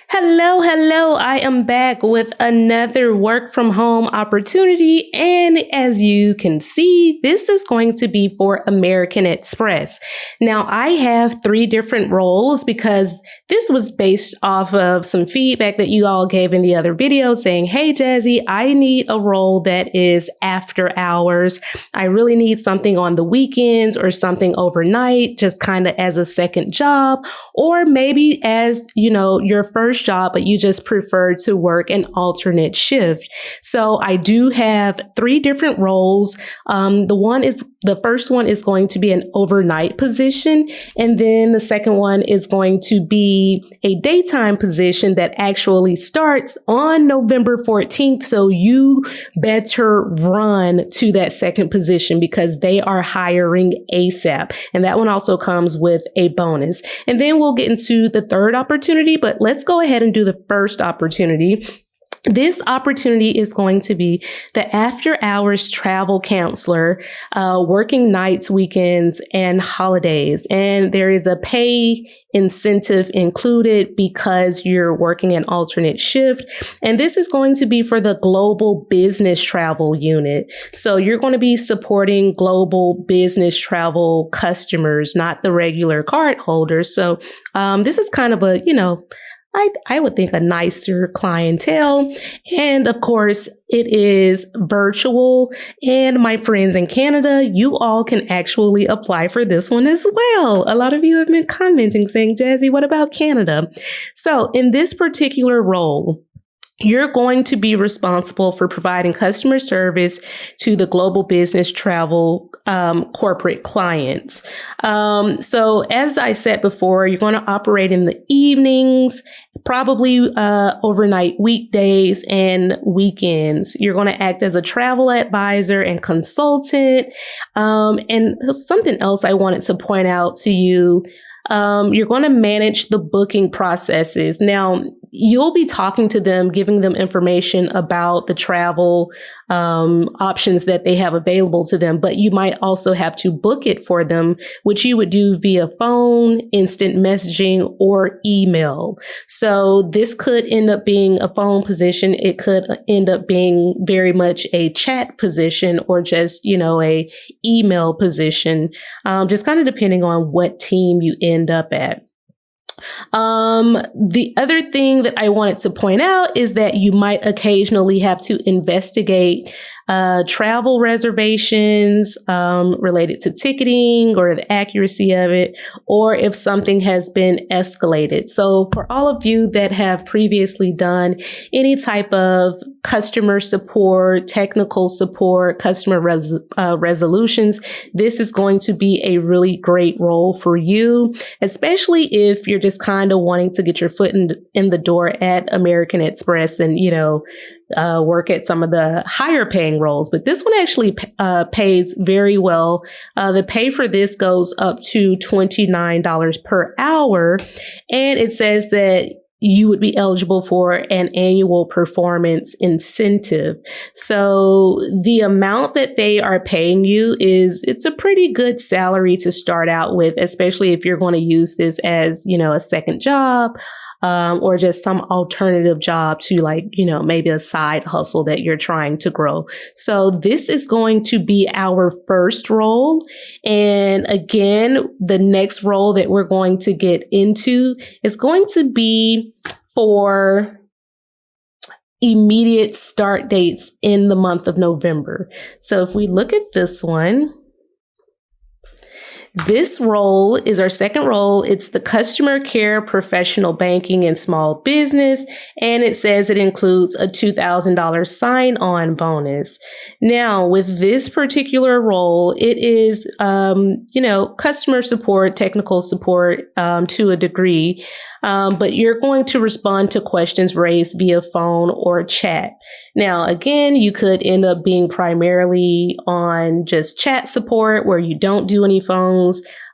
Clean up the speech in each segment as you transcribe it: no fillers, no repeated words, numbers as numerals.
Hello, hello. I am back with another work from home opportunity. And as you can see, this is going to be for American Express. Now, I have three different roles because this was based off of some feedback that you all gave in the other video saying, hey, Jazzy, I need a role that is after hours. I really need something on the weekends or something overnight, just kind of as a second job, or maybe as, your first job, but you just prefer to work an alternate shift. So I do have three different roles. The first one is going to be an overnight position. And then the second one is going to be a daytime position that actually starts on November 14th. So you better run to that second position because they are hiring ASAP. And that one also comes with a bonus. And then we'll get into the third opportunity, but let's go ahead and do the first opportunity. This opportunity is going to be the after hours travel counselor, working nights, weekends, and holidays. And there is a pay incentive included because you're working an alternate shift. And this is going to be for the global business travel unit. So you're going to be supporting global business travel customers, not the regular card holders. So this is kind of a, I would think a nicer clientele. And of course, it is virtual. And my friends in Canada, you all can actually apply for this one as well. A lot of you have been commenting saying, Jazzy, what about Canada? So in this particular role, you're going to be responsible for providing customer service to the global business travel corporate clients. So as I said before, you're going to operate in the evenings, probably overnight weekdays and weekends. You're going to act as a travel advisor and consultant. And something else I wanted to point out to you. You're going to manage the booking processes. Now, you'll be talking to them, giving them information about the travel options that they have available to them, but you might also have to book it for them, which you would do via phone, instant messaging, or email. So this could end up being a phone position. It could end up being very much a chat position or just, a email position, just kind of depending on what team you end up at. The other thing that I wanted to point out is that you might occasionally have to investigate travel reservations related to ticketing or the accuracy of it, or if something has been escalated. So for all of you that have previously done any type of customer support, technical support, customer resolutions, this is going to be a really great role for you, especially if you're just kind of wanting to get your foot in the door at American Express and, work at some of the higher paying roles. But this one actually pays very well. The pay for this goes up to $29 per hour. And it says that you would be eligible for an annual performance incentive. So the amount that they are paying you it's a pretty good salary to start out with, especially if you're going to use this as, a second job. Or just some alternative job to maybe a side hustle that you're trying to grow. So this is going to be our first role. And again, the next role that we're going to get into is going to be for immediate start dates in the month of November. So if we look at this one, this role is our second role. It's the customer care, professional banking, and small business. And it says it includes a $2,000 sign-on bonus. Now, with this particular role, it is, customer support, technical support to a degree. But you're going to respond to questions raised via phone or chat. Now, again, you could end up being primarily on just chat support where you don't do any phones.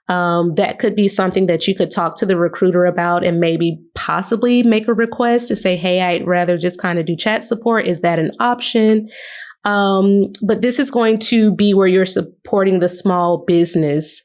That could be something that you could talk to the recruiter about and maybe possibly make a request to say, hey, I'd rather just kind of do chat support. Is that an option? But this is going to be where you're supporting the small business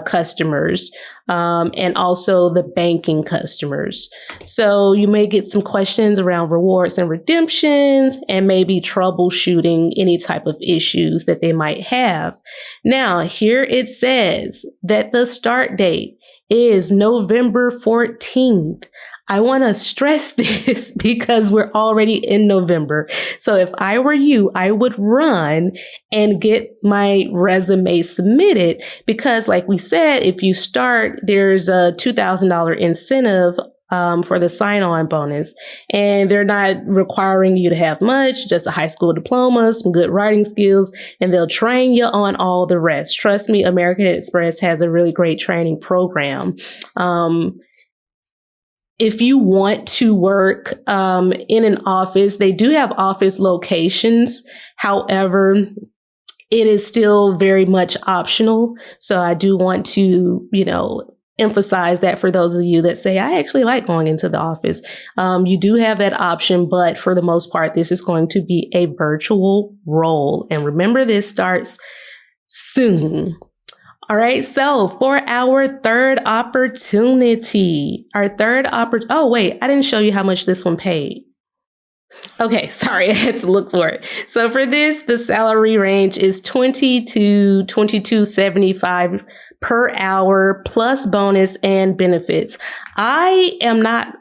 customers, and also the banking customers. So you may get some questions around rewards and redemptions and maybe troubleshooting any type of issues that they might have. Now, here it says that the start date is November 14th. I want to stress this because we're already in November. So if I were you, I would run and get my resume submitted because like we said, if you start, there's a $2,000 incentive for the sign-on bonus. And they're not requiring you to have much, just a high school diploma, some good writing skills, and they'll train you on all the rest. Trust me, American Express has a really great training program. If you want to work in an office, they do have office locations. However, it is still very much optional. So I do want to, emphasize that for those of you that say, I actually like going into the office. You do have that option, but for the most part, this is going to be a virtual role. And remember, this starts soon. All right. So for our third opportunity, oh, wait, I didn't show you how much this one paid. Okay, sorry, I had to look for it. So for this, the salary range is $20 to $22.75 per hour plus bonus and benefits. I am not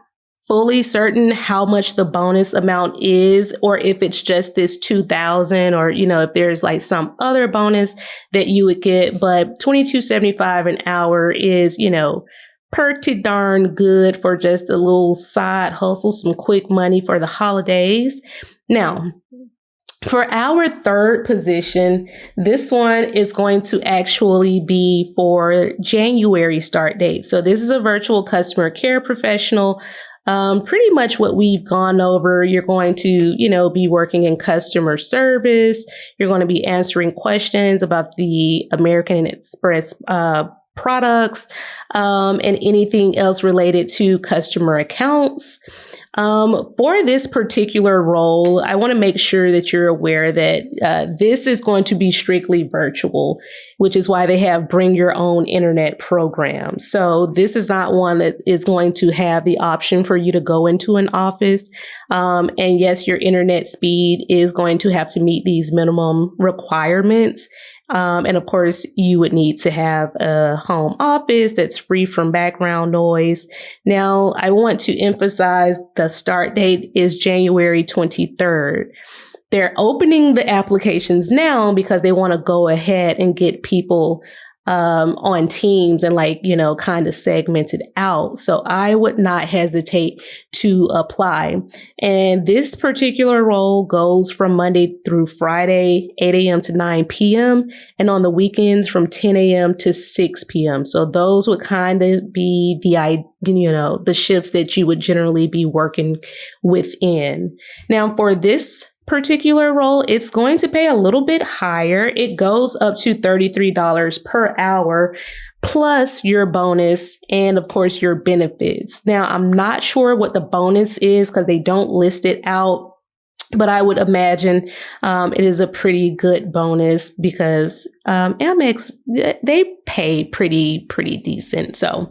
fully certain how much the bonus amount is, or if it's just this 2,000, or if there's like some other bonus that you would get. But $22.75 an hour is pretty darn good for just a little side hustle, some quick money for the holidays. Now, for our third position, this one is going to actually be for January start date. So this is a virtual customer care professional. Pretty much what we've gone over. You're going to, be working in customer service. You're going to be answering questions about the American Express products, and anything else related to customer accounts. For this particular role, I want to make sure that you're aware that this is going to be strictly virtual, which is why they have bring your own internet program. So this is not one that is going to have the option for you to go into an office. And yes, your internet speed is going to have to meet these minimum requirements. And of course, you would need to have a home office that's free from background noise. Now, I want to emphasize the start date is January 23rd. They're opening the applications now because they want to go ahead and get people on teams and kind of segmented out. So I would not hesitate to apply. And this particular role goes from Monday through Friday, 8 a.m. to 9 p.m. and on the weekends from 10 a.m. to 6 p.m. So those would kind of be the shifts that you would generally be working within. Now for this particular role, it's going to pay a little bit higher. It goes up to $33 per hour plus your bonus and of course your benefits. Now, I'm not sure what the bonus is because they don't list it out, but I would imagine it is a pretty good bonus because AMEX, they pay pretty decent. So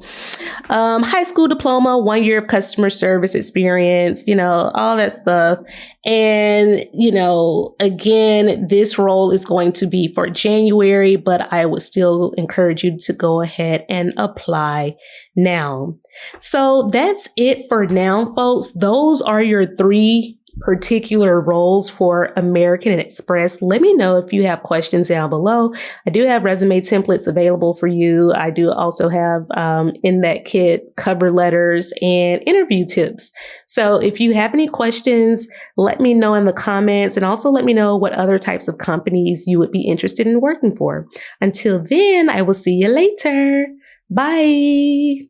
high school diploma, 1 year of customer service experience, all that stuff. And, again, this role is going to be for January, but I would still encourage you to go ahead and apply now. So that's it for now, folks. Those are your three particular roles for American Express. Let me know if you have questions down below. I do have resume templates available for you. I do also have in that kit cover letters and interview tips. So if you have any questions, let me know in the comments and also let me know what other types of companies you would be interested in working for. Until then, I will see you later. Bye.